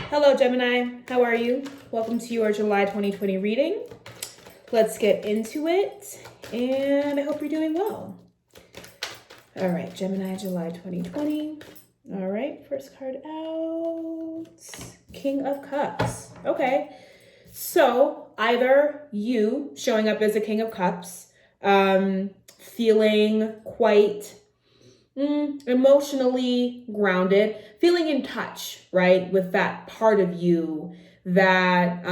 Hello, Gemini. How are you? Welcome to your July 2020 reading. Let's get into it, and I hope you're doing well. All right, Gemini, July 2020. All right, first card out. King of Cups. Okay, so either you showing up as a King of Cups, feeling quite emotionally grounded, feeling in touch, right, with that part of you that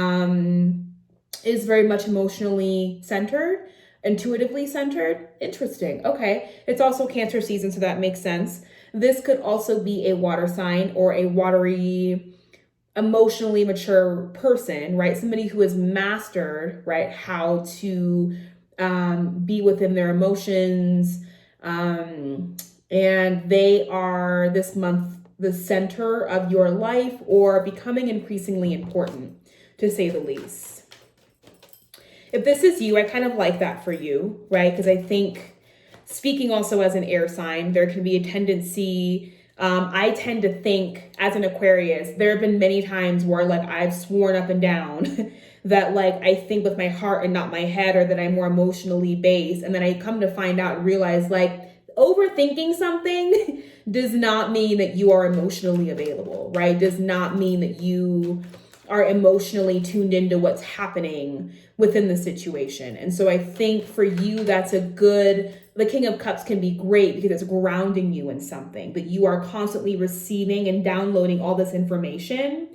is very much emotionally centered, intuitively centered. Interesting. Okay. It's also Cancer season, so that makes sense. This could also be a water sign or a watery, emotionally mature person, right? Somebody who has mastered, right, how to be within their emotions, and they are this month the center of your life or becoming increasingly important, to say the least. If this is you, I kind of like that for you, right? Because I think, speaking also as an air sign, there can be a tendency, I tend to think as an Aquarius, there have been many times where like I've sworn up and down that like I think with my heart and not my head, or that I'm more emotionally based. And then I come to find out and realize like overthinking something does not mean that you are emotionally available, right? Does not mean that you are emotionally tuned into what's happening within the situation. And so I think for you, that's a good, the King of Cups can be great because it's grounding you in something, that you are constantly receiving and downloading all this information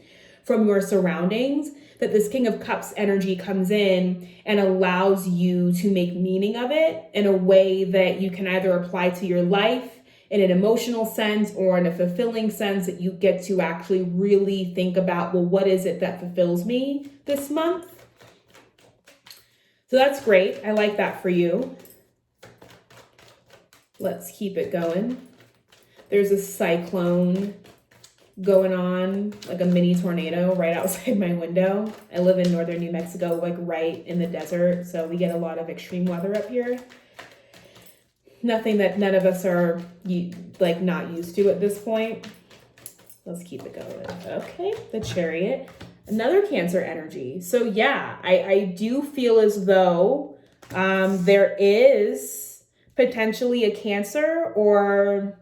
from your surroundings, that this King of Cups energy comes in and allows you to make meaning of it in a way that you can either apply to your life in an emotional sense or in a fulfilling sense, that you get to actually really think about, well, what is it that fulfills me this month? So that's great. I like that for you. Let's keep it going. There's a cyclone going on, like a mini tornado right outside my window. I live in northern New Mexico, like right in the desert, so we get a lot of extreme weather up here. Nothing that none of us are like not used to at this point. Let's keep it going. Okay, the Chariot, another Cancer energy. So yeah, I do feel as though there is potentially a Cancer or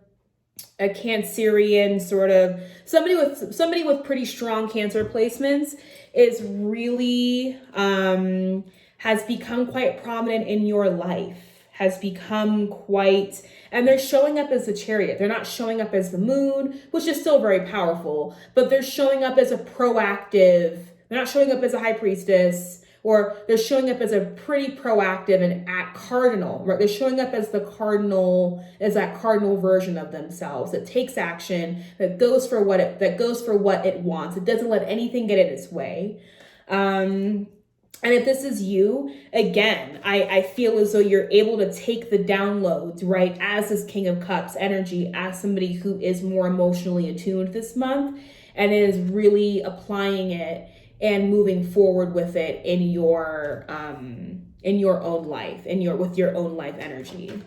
a Cancerian sort of somebody with pretty strong Cancer placements is really has become quite prominent in your life, has become quite, and they're showing up as the Chariot. They're not showing up as the Moon, which is still very powerful, but they're showing up as a proactive, they're not showing up as a High Priestess, or they're showing up as a pretty proactive and at cardinal, right? They're showing up as the cardinal, as that cardinal version of themselves that takes action, that goes for what it wants. It doesn't let anything get in its way. And if this is you, again, I feel as though you're able to take the downloads, right, as this King of Cups energy, as somebody who is more emotionally attuned this month and is really applying it and moving forward with it in your own life, with your own life energy.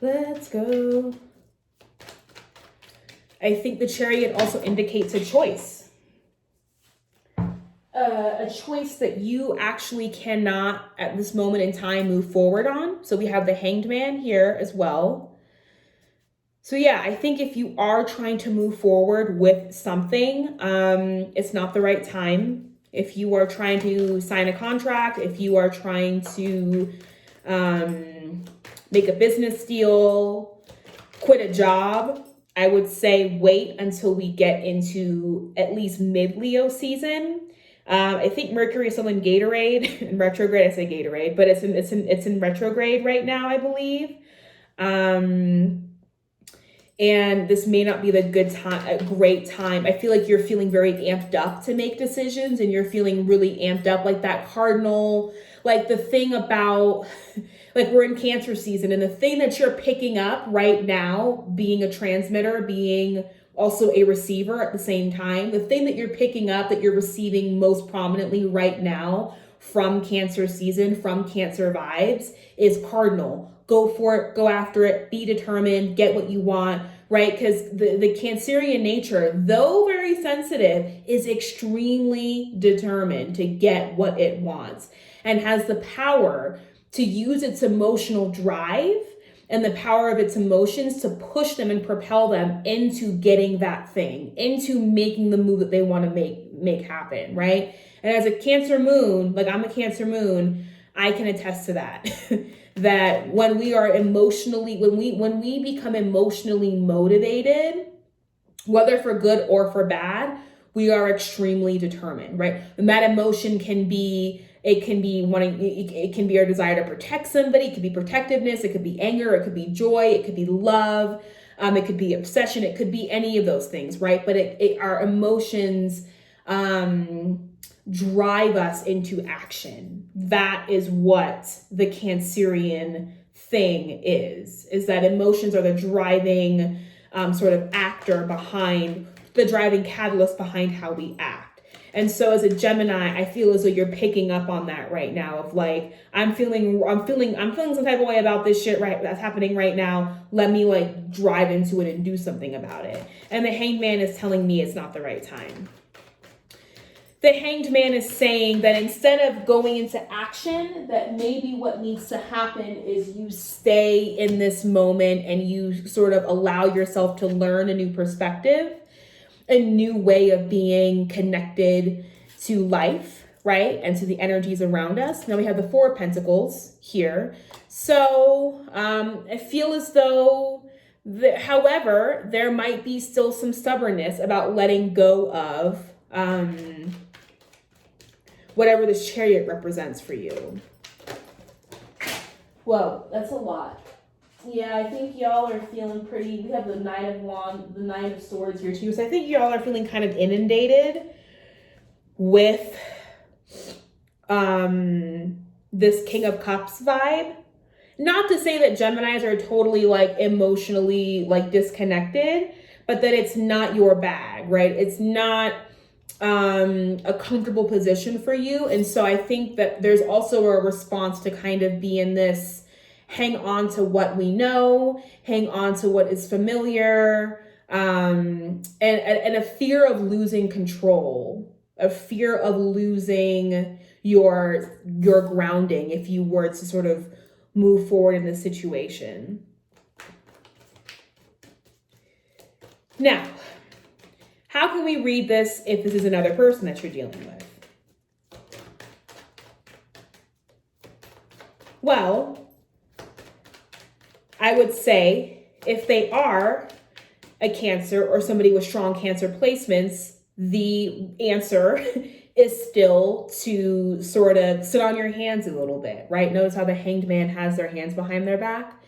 Let's go. I think the Chariot also indicates a choice. A choice that you actually cannot at this moment in time move forward on. So we have the Hanged Man here as well. So yeah, I think if you are trying to move forward with something, it's not the right time. If you are trying to sign a contract, if you are trying to make a business deal, quit a job, I would say wait until we get into at least mid-Leo season. I think Mercury is still in Gatorade, in retrograde. I say Gatorade, but it's in retrograde right now, I believe. And this may not be the great time. I feel like you're feeling very amped up to make decisions, and you're feeling really amped up, like that cardinal, like the thing about, like we're in Cancer season, and the thing that you're picking up right now, being a transmitter, being also a receiver at the same time, the thing that you're picking up, that you're receiving most prominently right now from Cancer season, from Cancer vibes, is cardinal. Go for it, go after it, be determined, get what you want, right? Because the Cancerian nature, though very sensitive, is extremely determined to get what it wants and has the power to use its emotional drive and the power of its emotions to push them and propel them into getting that thing, into making the move that they want to make happen, right? And as a Cancer moon, like I'm a Cancer moon, I can attest to that. That when we are emotionally, when we become emotionally motivated, whether for good or for bad, we are extremely determined, right? And that emotion can be, it can be our desire to protect somebody, it could be protectiveness, it could be anger, it could be joy, it could be love, it could be obsession, it could be any of those things, right? But our emotions drive us into action. That is what the Cancerian thing is that emotions are the driving sort of actor behind, the driving catalyst behind how we act. And so as a Gemini, I feel as though you're picking up on that right now of like, I'm feeling some type of way about this shit right that's happening right now. Let me like drive into it and do something about it. And the Hanged Man is telling me it's not the right time. The Hanged Man is saying that instead of going into action, that maybe what needs to happen is you stay in this moment and you sort of allow yourself to learn a new perspective, a new way of being connected to life, right? And to the energies around us. Now we have the Four of Pentacles here. So I feel as though, however, there might be still some stubbornness about letting go of whatever this Chariot represents for you. Whoa, that's a lot. Yeah, I think y'all are feeling pretty, we have the Knight of Swords here too. So I think y'all are feeling kind of inundated with this King of Cups vibe. Not to say that Geminis are totally like emotionally like disconnected, but that it's not your bag, right? It's not a comfortable position for you. And so I think that there's also a response to kind of be in this hang on to what we know, hang on to what is familiar, and a fear of losing control, a fear of losing your grounding if you were to sort of move forward in this situation. Now, how can we read this if this is another person that you're dealing with? Well, I would say if they are a Cancer or somebody with strong Cancer placements, the answer is still to sort of sit on your hands a little bit, right? Notice how the Hanged Man has their hands behind their back.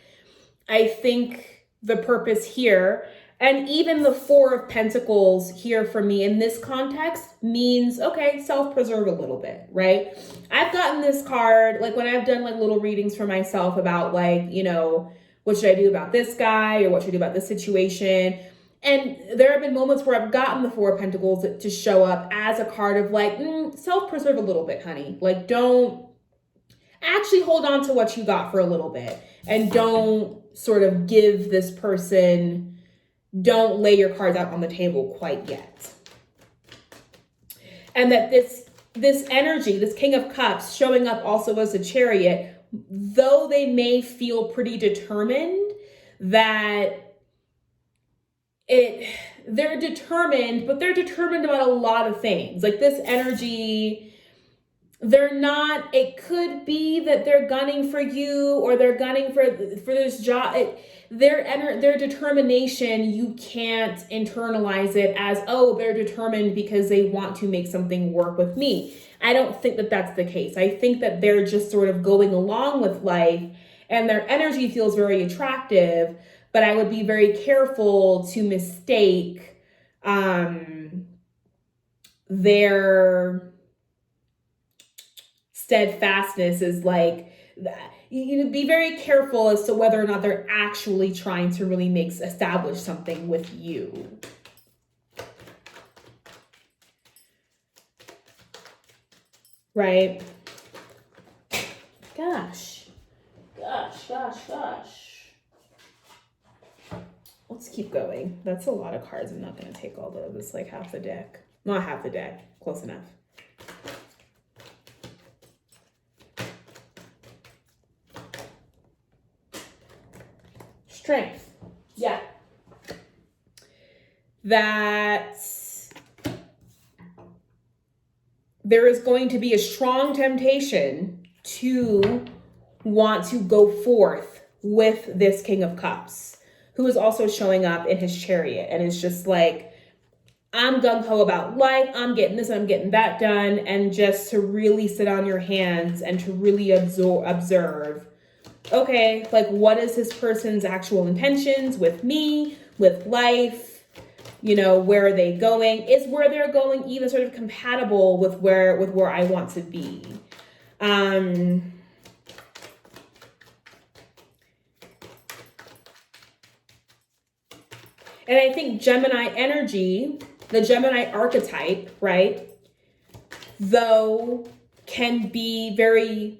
I think the purpose here, and even the Four of Pentacles here for me in this context, means, okay, self-preserve a little bit, right? I've gotten this card, like when I've done like little readings for myself about like, you know, what should I do about this guy or what should I do about this situation? And there have been moments where I've gotten the Four of Pentacles to show up as a card of like, self-preserve a little bit, honey. Like don't actually hold on to what you got for a little bit and don't sort of give this person, don't lay your cards out on the table quite yet. And that this energy, this King of Cups showing up also as a Chariot, though they may feel pretty determined, that they're determined, but they're determined about a lot of things. Like this energy, they're not, it could be that they're gunning for you or they're gunning for this job. Their determination, you can't internalize it as, oh, they're determined because they want to make something work with me. I don't think that that's the case. I think that they're just sort of going along with life and their energy feels very attractive, but I would be very careful to mistake their steadfastness as like that. You know, be very careful as to whether or not they're actually trying to really establish something with you. Right? Gosh. Let's keep keep going. That's a lot of cards. I'm not going to take all those. It's like half the deck. Not half the deck. Close enough. Strength. Yeah. That there is going to be a strong temptation to want to go forth with this King of Cups, who is also showing up in his chariot and is just like, I'm gung-ho about life, I'm getting this, I'm getting that done, and just to really sit on your hands and to really observe, okay, like what is this person's actual intentions with me, with life, you know, where are they going? Is where they're going even sort of compatible with where I want to be? And I think Gemini energy, the Gemini archetype, right, though can be very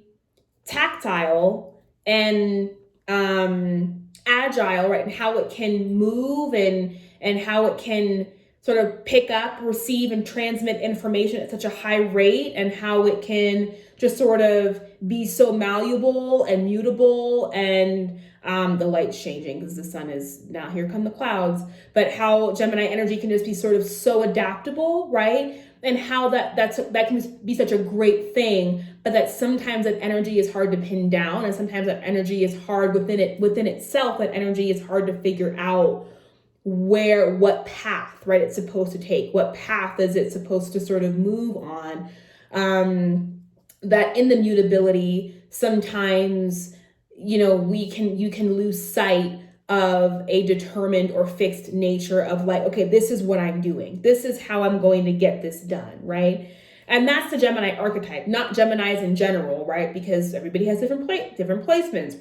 tactile and agile, right, and how it can move and how it can sort of pick up, receive, and transmit information at such a high rate, and how it can just sort of be so malleable and mutable, and the light's changing because the sun is now, here come the clouds, but how Gemini energy can just be sort of so adaptable, right? And how that can be such a great thing, but that sometimes that energy is hard to pin down, and sometimes that energy is hard within itself, that energy is hard to figure out what path, right, it's supposed to take, what path is it supposed to sort of move on. That in the mutability, sometimes, you know, you can lose sight of a determined or fixed nature of like, okay, this is what I'm doing. This is how I'm going to get this done, right? And that's the Gemini archetype, not Geminis in general, right? Because everybody has different placements.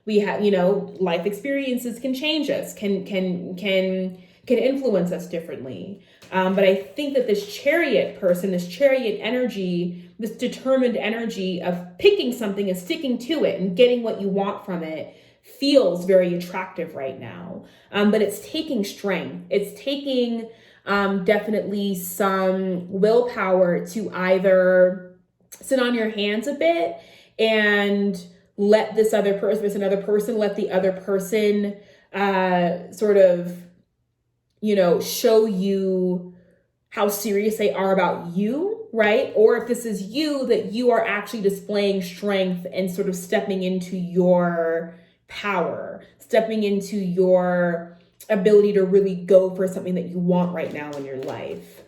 We have, you know, life experiences can change us, can influence us differently. But I think that this chariot person, this chariot energy, this determined energy of picking something and sticking to it and getting what you want from it feels very attractive right now. But it's taking strength. It's taking definitely some willpower to either sit on your hands a bit and let this other person, let the other person sort of, you know, show you how serious they are about you, right? Or if this is you, that you are actually displaying strength and sort of stepping into your power, stepping into your ability to really go for something that you want right now in your life.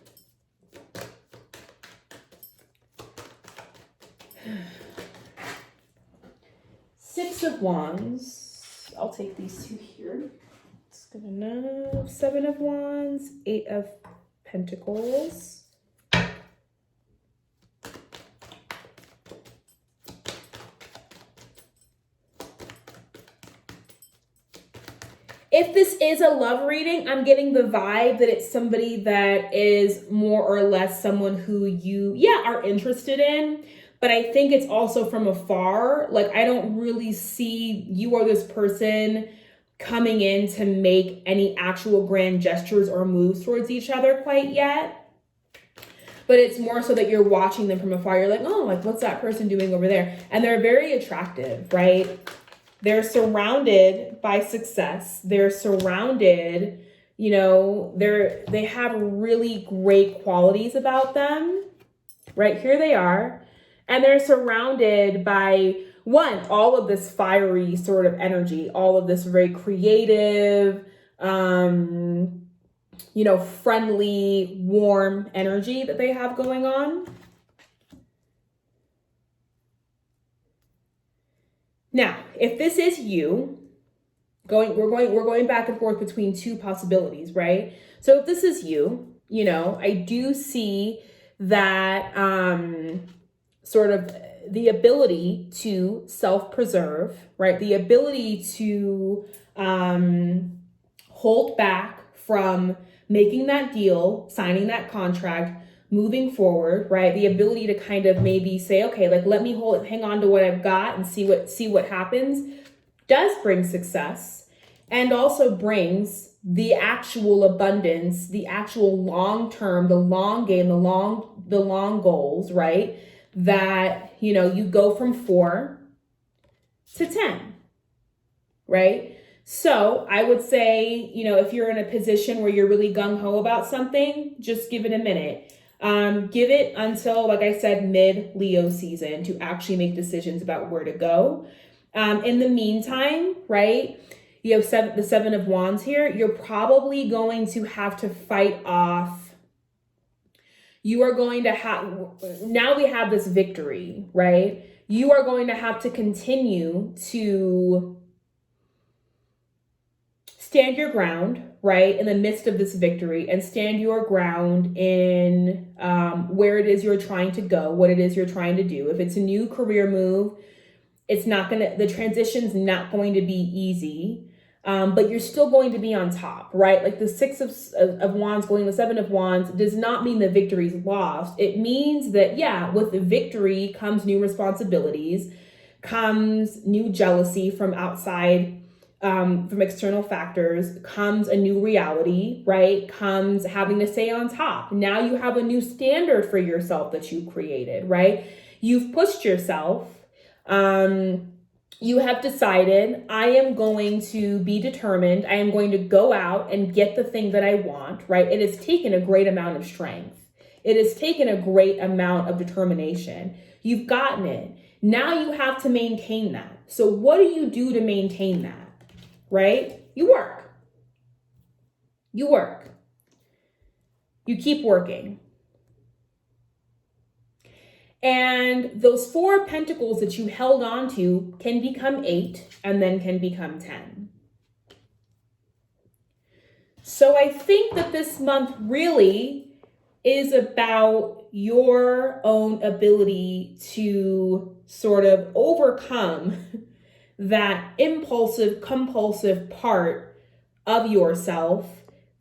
Six of Wands. I'll take these two here. It's good enough. Seven of Wands, Eight of Pentacles. If this is a love reading, I'm getting the vibe that it's somebody that is more or less someone who you, are interested in. But I think it's also from afar. Like, I don't really see you or this person coming in to make any actual grand gestures or moves towards each other quite yet. But it's more so that you're watching them from afar. You're like, oh, like, what's that person doing over there? And they're very attractive, right? They're surrounded by success. They're surrounded, you know, they have really great qualities about them. Right, here they are. And they're surrounded by, one, all of this fiery sort of energy, all of this very creative, you know, friendly, warm energy that they have going on. Now, if this is you, we're going back and forth between two possibilities, right? So if this is you, you know, I do see that sort of the ability to self-preserve, right? The ability to hold back from making that deal, signing that contract, moving forward, right? The ability to kind of maybe say, okay, like, let me hang on to what I've got and see what happens, does bring success. and also brings the actual abundance, the actual long term, the long game, the long goals, right? That, you know, you go from 4 to 10, right? So I would say, you know, if you're in a position where you're really gung-ho about something, just give it a minute. Give it until, like I said, mid-Leo season to actually make decisions about where to go. In the meantime, right, you have the Seven of Wands here. You're probably going to have to fight off. You are going to have, now we have this victory, right? You are going to have to continue to stand your ground, right, in the midst of this victory, and stand your ground in where it is you're trying to go, what it is you're trying to do. If it's a new career move, the transition's not going to be easy, but you're still going to be on top, right? Like the Six of Wands going the Seven of Wands does not mean the victory's lost. It means that, yeah, with the victory comes new responsibilities, comes new jealousy from outside, from external factors, comes a new reality, right? Comes having to stay on top. Now you have a new standard for yourself that you created, right? You've pushed yourself. You have decided, I am going to be determined. I am going to go out and get the thing that I want, right? It has taken a great amount of strength. It has taken a great amount of determination. You've gotten it. Now you have to maintain that. So what do you do to maintain that? Right? You work. You work. You keep working. And those 4 of Pentacles that you held on to can become 8 and then can become 10. So I think that this month really is about your own ability to sort of overcome that impulsive, compulsive part of yourself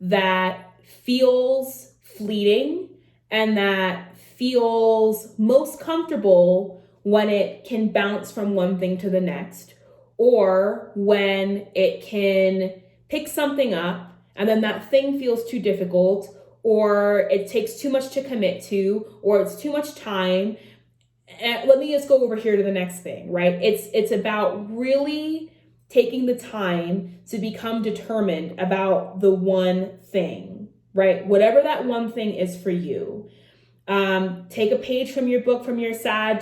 that feels fleeting and that feels most comfortable when it can bounce from one thing to the next, or when it can pick something up and then that thing feels too difficult, or it takes too much to commit to, or it's too much time. And let me just go over here to the next thing, right? It's about really taking the time to become determined about the one thing, right? Whatever that one thing is for you. Take a page from your book, from your Sag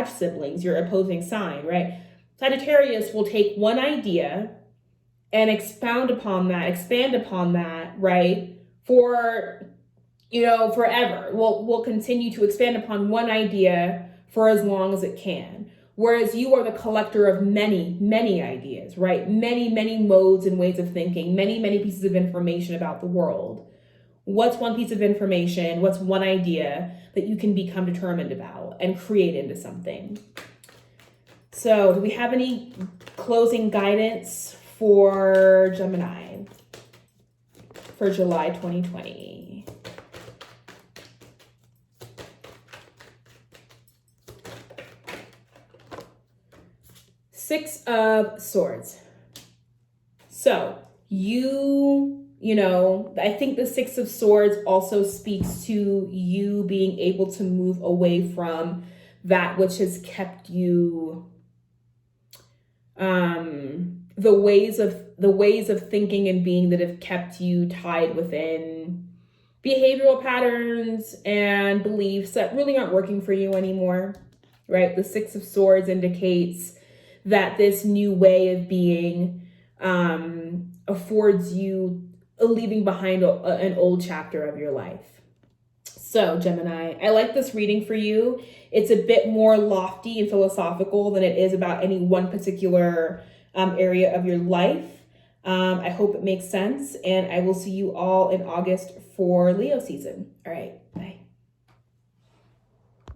siblings, your opposing sign, right? Sagittarius will take one idea and expand upon that, right? For, you know, forever. We'll continue to expand upon one idea for as long as it can. Whereas you are the collector of many, many ideas, right? Many, many modes and ways of thinking, many, many pieces of information about the world. What's one piece of information? What's one idea that you can become determined about and create into something? So do we have any closing guidance for Gemini for July 2020? Six of Swords. So you know, I think the Six of Swords also speaks to you being able to move away from that which has kept you, the ways of thinking and being that have kept you tied within behavioral patterns and beliefs that really aren't working for you anymore, right? The Six of Swords indicates that this new way of being affords you leaving behind an old chapter of your life. So Gemini, I like this reading for you. It's a bit more lofty and philosophical than it is about any one particular area of your life. I hope it makes sense, and I will see you all in August for Leo season. All right, bye.